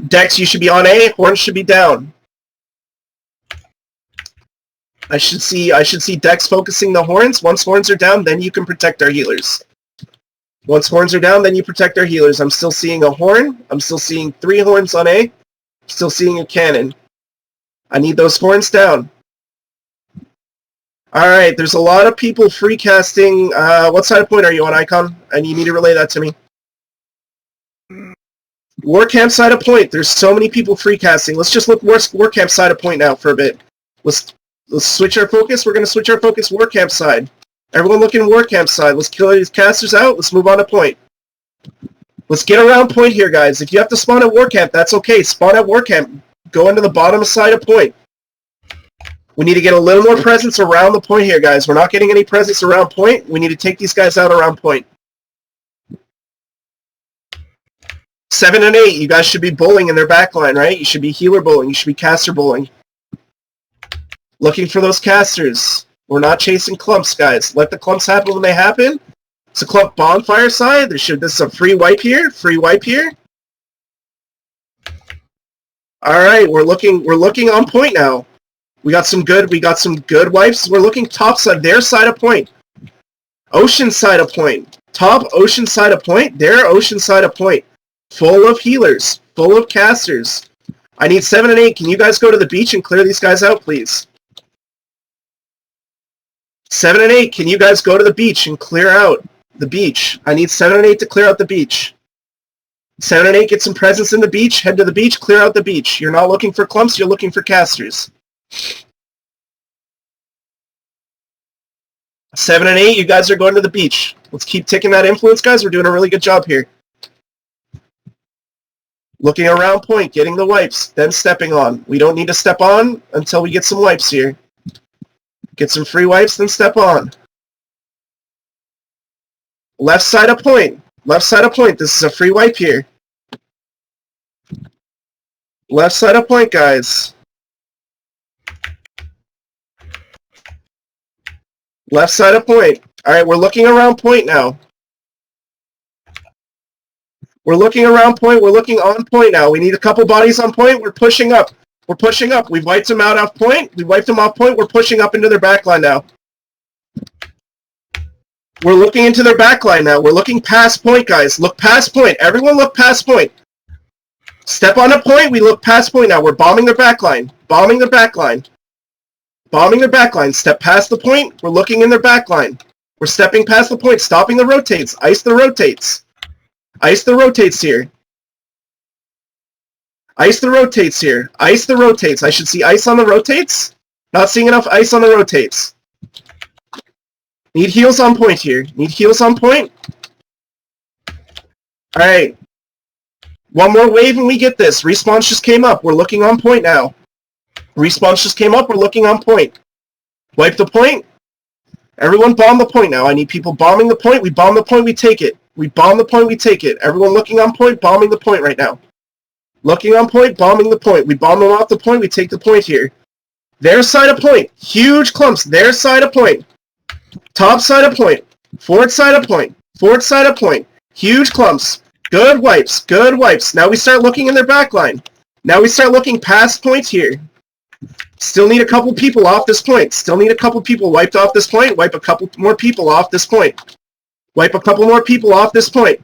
Dex, you should be on A. Horns should be down. I should see Dex focusing the horns. Once horns are down, then you can protect our healers. Once horns are down, then you protect our healers. I'm still seeing a horn. I'm still seeing 3 horns on A. Still seeing a cannon. I need those horns down. Alright, there's a lot of people free casting. What side of point are you on, Icon? And you need to relay that to me. War camp side of point. There's so many people free casting. Let's just look war camp side of point now for a bit. Let's switch our focus. We're going to switch our focus war camp side. Everyone look in war camp side. Let's kill these casters out. Let's move on to point. Let's get around point here, guys. If you have to spawn at war camp, that's okay. Spawn at war camp. Go into the bottom side of point. We need to get a little more presence around the point here, guys. We're not getting any presence around point. We need to take these guys out around point. 7 and 8, you guys should be bowling in their backline, right? You should be healer bowling. You should be caster bowling. Looking for those casters. We're not chasing clumps, guys. Let the clumps happen when they happen. It's a clump bonfire side. This is a free wipe here. Free wipe here. All right, we're looking on point now. We got some good wipes. We're looking top side, their side of point. Ocean side of point. Top ocean side of point. Their ocean side of point. Full of healers. Full of casters. I need 7 and 8. Can you guys go to the beach and clear these guys out, please? 7 and 8, can you guys go to the beach and clear out the beach? I need 7 and 8 to clear out the beach. 7 and 8, get some presence in the beach. Head to the beach, clear out the beach. You're not looking for clumps, you're looking for casters. 7 and 8, you guys are going to the beach. Let's keep ticking that influence, guys. We're doing a really good job here. Looking around point, getting the wipes, then stepping on. We don't need to step on until we get some wipes here. Get some free wipes, then step on. Left side of point. Left side of point. This is a free wipe here. Left side of point, guys. Left side of point. Alright, we're looking around point now. We're looking around point. We're looking on point now. We need a couple bodies on point. We're pushing up. We're pushing up. We've wiped them out off point. We wiped them off point. We're pushing up into their backline now. We're looking into their backline now. We're looking past point, guys. Look past point. Everyone look past point. Step on a point. We look past point now. We're bombing their backline. Bombing their backline. Bombing their backline. Step past the point. We're looking in their backline. We're stepping past the point. Stopping the rotates. Ice the rotates. Ice the rotates here. Ice the rotates here. Ice the rotates. I should see ice on the rotates. Not seeing enough ice on the rotates. Need heals on point here. Need heals on point. Alright. One more wave and we get this. Respawn just came up. We're looking on point now. Respawn just came up. We're looking on point. Wipe the point. Everyone bomb the point now. I need people bombing the point. We bomb the point, we take it. We bomb the point, we take it. Everyone looking on point, bombing the point right now. Looking on point, bombing the point. We bomb them off the point, we take the point here. Their side of point. Huge clumps. Their side of point. Top side of point. Forward side of point. Forward side of point. Huge clumps. Good wipes. Good wipes. Now we start looking in their backline. Now we start looking past point here. Still need a couple people off this point. Still need a couple people wiped off this point. Wipe a couple more people off this point. Wipe a couple more people off this point.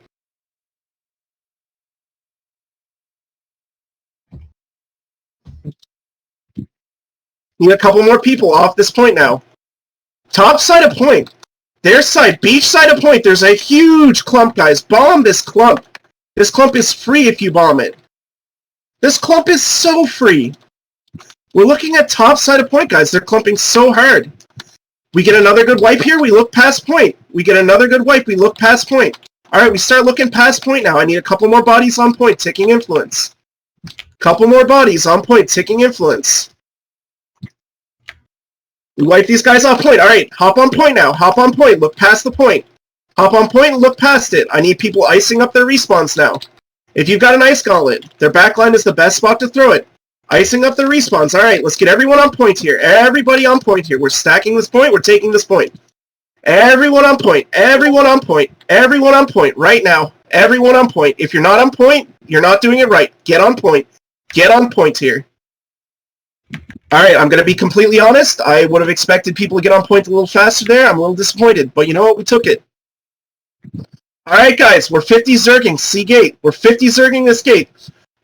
Need a couple more people off this point now. Top side of point. Their side, beach side of point. There's a huge clump, guys. Bomb this clump. This clump is free if you bomb it. This clump is so free. We're looking at top side of point, guys. They're clumping so hard. We get another good wipe here. We look past point. We get another good wipe. We look past point. All right, we start looking past point now. I need a couple more bodies on point, ticking influence. Couple more bodies on point, ticking influence. We wipe these guys off point. All right, hop on point now. Hop on point. Look past the point. Hop on point and look past it. I need people icing up their respawns now. If you've got an ice gauntlet, their backline is the best spot to throw it. Icing up the respawns. All right, let's get everyone on point here. Everybody on point here. We're stacking this point. We're taking this point. Everyone on point. Everyone on point. Everyone on point right now. Everyone on point. If you're not on point, You're not doing it right. Get on point. Get on point here. Alright, I'm going to be completely honest. I would have expected people to get on point a little faster there. I'm a little disappointed. But you know what? We took it. Alright, guys. We're 50 zerging. C gate. We're 50 zerging this gate.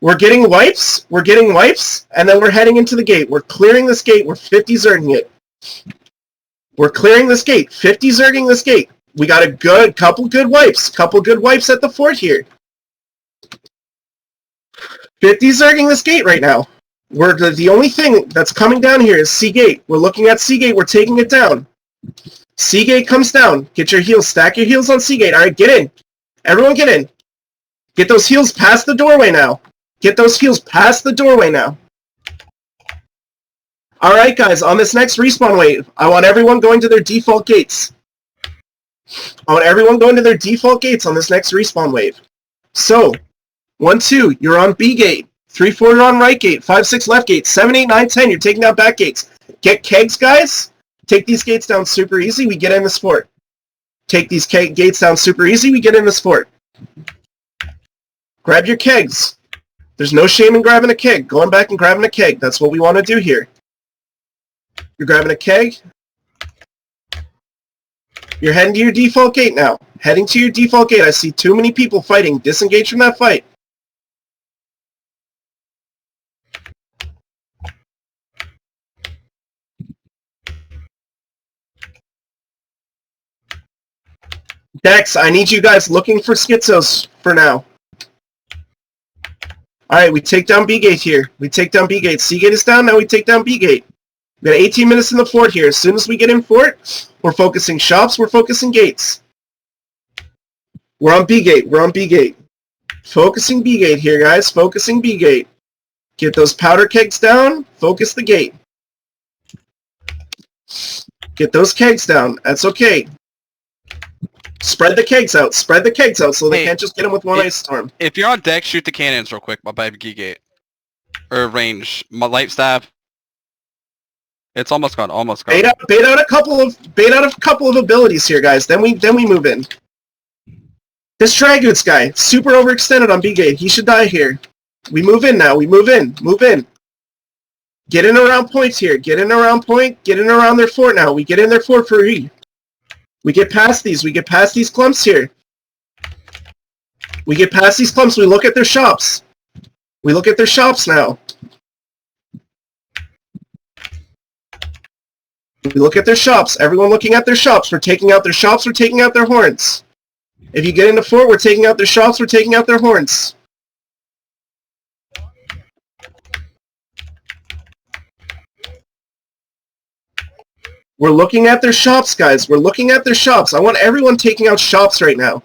We're getting wipes. We're getting wipes. And then we're heading into the gate. We're clearing this gate. We're 50 zerging it. We're clearing this gate. 50 zerging this gate. We got a couple good wipes. Couple good wipes at the fort here. 50 zerging this gate right now. We're the only thing that's coming down here is C gate. We're looking at C gate. We're taking it down. C gate comes down. Get your heals. Stack your heals on C gate. All right, get in. Everyone get in. Get those heals past the doorway now. Get those heals past the doorway now. All right, guys. On this next respawn wave, I want everyone going to their default gates. I want everyone going to their default gates on this next respawn wave. So, 1, 2, you're on B gate. 3, 4, you're on right gate. 5, 6, left gate. 7, 8, 9, 10, you're taking out back gates. Get kegs, guys. Take these gates down super easy. We get in this fort. Take these gates down super easy. We get in this fort. Grab your kegs. There's no shame in grabbing a keg. Going back and grabbing a keg. That's what we want to do here. You're grabbing a keg. You're heading to your default gate now. Heading to your default gate. I see too many people fighting. Disengage from that fight. Dex, I need you guys looking for schizos for now. Alright, we take down B gate here. We take down B gate. C gate is down, now we take down B gate. We got 18 minutes in the fort here. As soon as we get in fort, we're focusing shops, we're focusing gates. We're on B gate, we're on B gate. Focusing B gate here, guys. Focusing B gate. Get those powder kegs down, focus the gate. Get those kegs down, that's okay. Spread the kegs out. Spread the kegs out so they can't just get them with one ice storm. If you're on deck, shoot the cannons real quick by B gate. Or range. My light stab. It's almost gone. Almost gone. Bait out a couple of abilities here, guys. Then we move in. This Dragoots guy, super overextended on B gate. He should die here. We move in now. We move in. Move in. Get in around points here. Get in around point. Get in around their fort now. We get in their fort for E. We get past these. We get past these clumps here. We get past these clumps. We look at their shops. We look at their shops now. We look at their shops. Everyone looking at their shops. We're taking out their shops. We're taking out their horns. If you get into fort, we're taking out their shops. We're taking out their horns. We're looking at their shops, guys. We're looking at their shops. I want everyone taking out shops right now.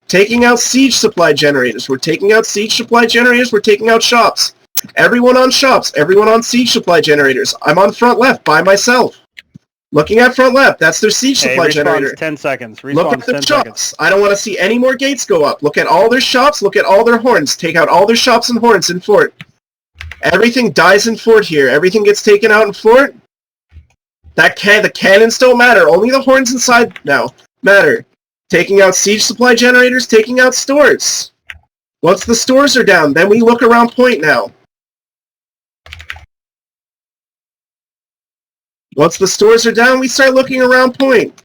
Taking out siege supply generators. We're taking out siege supply generators. We're taking out shops. Everyone on shops. Everyone on siege supply generators. I'm on front left by myself. Looking at front left. That's their siege supply generator. 10 seconds. Look at their shops. I don't want to see any more gates go up. Look at all their shops. Look at all their horns. Take out all their shops and horns in fort. Everything dies in fort here. Everything gets taken out in fort. The cannons don't matter. Only the horns inside now matter. Taking out siege supply generators, taking out stores. Once the stores are down, then we look around point now. Once the stores are down, we start looking around point.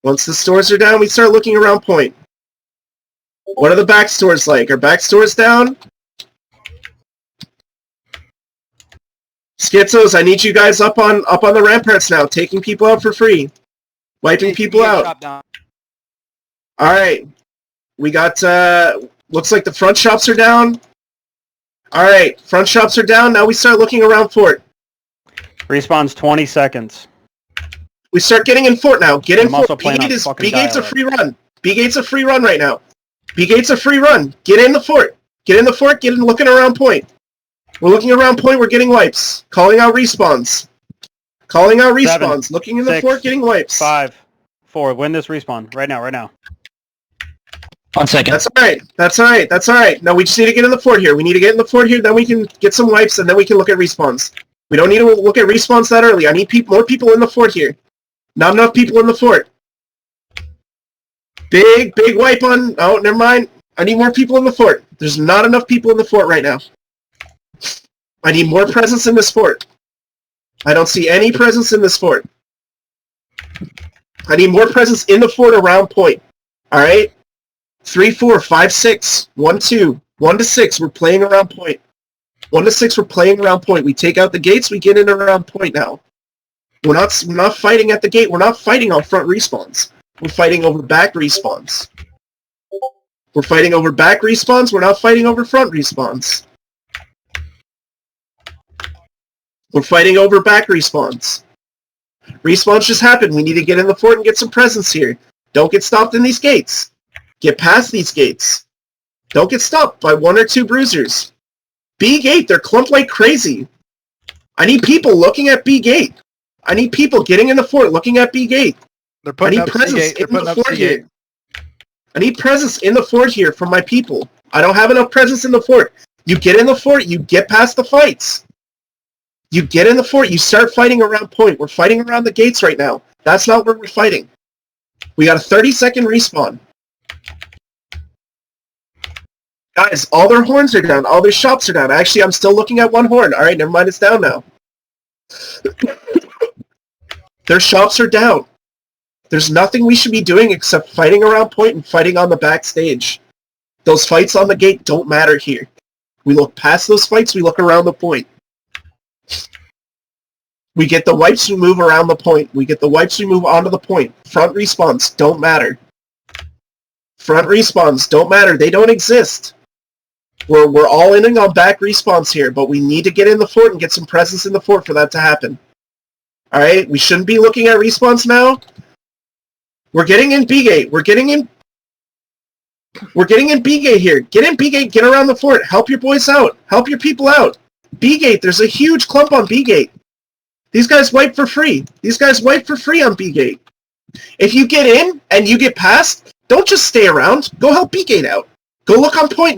Once the stores are down, we start looking around point. What are the back stores like? Are back stores down? Schizos, I need you guys up on the ramparts now, taking people out for free. Wiping people out. Alright. We got, looks like the front shops are down. Alright, front shops are down, now we start looking around fort. Respawn's 20 seconds. We start getting in fort now. Get in fort. B gate's a free run. B gate's a free run right now. B gate's a free run. Get in the fort. Get in the fort, get in looking around point. We're looking around point, we're getting wipes. Calling out respawns. Calling out respawns. 7, looking in the 6, fort, getting wipes. 5, 4. Win this respawn. Right now, right now. 1 second. That's alright. That's alright. That's alright. No, we just need to get in the fort here. We need to get in the fort here, then we can get some wipes, and then we can look at respawns. We don't need to look at respawns that early. I need more people in the fort here. Not enough people in the fort. Big wipe on... Oh, never mind. I need more people in the fort. There's not enough people in the fort right now. I need more presence in this fort. I don't see any presence in this fort. I need more presence in the fort around point. Alright? 3, 4, 5, 6. 1, 2. 1 to 6. We're playing around point. 1 to 6, we're playing around point. We take out the gates, we get in around point now. We're not fighting at the gate. We're not fighting on front respawns. We're fighting over back respawns. We're fighting over back respawns. We're not fighting over front respawns. We're fighting over back respawns. Respawns just happened. We need to get in the fort and get some presence here. Don't get stopped in these gates. Get past these gates. Don't get stopped by 1 or 2 bruisers. B gate, they're clumped like crazy. I need people looking at B gate. I need people getting in the fort looking at B gate. They're putting up C gate. They're putting up C gate. I need presence in the fort here from my people. I don't have enough presence in the fort. You get in the fort, you get past the fights. You get in the fort, you start fighting around point. We're fighting around the gates right now. That's not where we're fighting. We got a 30-second respawn. Guys, all their horns are down. All their shops are down. Actually, I'm still looking at 1 horn. Alright, never mind, it's down now. Their shops are down. There's nothing we should be doing except fighting around point and fighting on the backstage. Those fights on the gate don't matter here. We look past those fights, we look around the point. We get the wipes, we move around the point. We get the wipes, we move onto the point. Front respawns don't matter. Front respawns don't matter. They don't exist. We're all in on back respawns here, but we need to get in the fort and get some presence in the fort for that to happen. Alright, we shouldn't be looking at respawns now. We're getting in B gate. We're getting in B gate here. Get in B gate, get around the fort. Help your boys out. Help your people out. B gate, there's a huge clump on B gate. These guys wipe for free. These guys wipe for free on B gate. If you get in and you get past, don't just stay around. Go help B gate out. Go look on point.